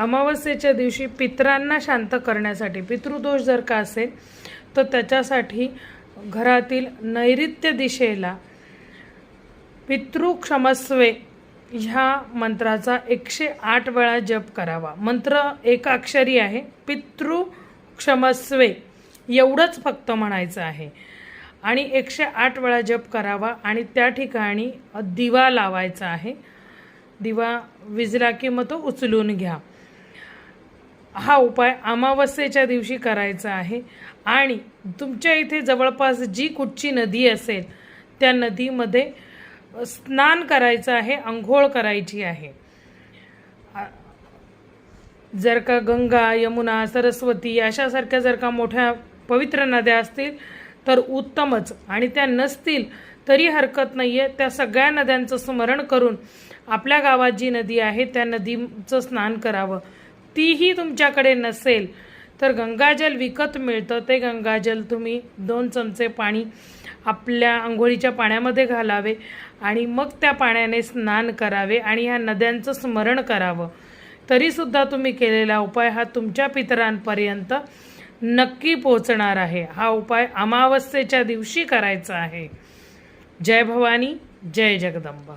अमावस्येच्या दिवशी पितरांना शांत करण्यासाठी, पितृदोष जर का असेल तर त्याच्यासाठी घरातील नैऋत्य दिशेला पितृक्षमस्वे ह्या मंत्राचा 108 वेळा जप करावा। मंत्र एकाक्षरी आहे, पितृक्षमस्वे एवढंच फक्त म्हणायचं आहे आणि 108 वेळा जप करावा आणि त्या ठिकाणी दिवा लावायचा आहे। दिवा विझला की मग तो उचलून घ्या। हा उपाय अमावस्येच्या दिवशी करायचा आहे आणि तुमच्या इथे जवळपास जी कुठची नदी असेल त्या नदीमध्ये स्नान करायचं आहे, अंघोळ करायची आहे। जर का गंगा, यमुना, सरस्वती अशासारख्या जर का मोठ्या पवित्र नद्या असतील तर उत्तमच, आणि त्या नसतील तरी हरकत नाही आहे। त्या सगळ्या नद्यांचं स्मरण करून आपल्या गावात जी नदी आहे त्या नदीचं स्नान करावं। तीही तुमच्याकडे नसेल तर गंगाजल विकत मिळतं, ते गंगाजल तुम्ही 2 चमचे पाणी आपल्या अंघोळीच्या पाण्यामध्ये घालावे आणि मग त्या पाण्याने स्नान करावे आणि ह्या नद्यांचं स्मरण करावं। तरीसुद्धा तुम्ही केलेला उपाय हा तुमच्या पितरांपर्यंत नक्की पोहोचणार आहे। हा उपाय अमावस्येच्या दिवशी करायचा आहे। जय भवानी, जय जगदंबा।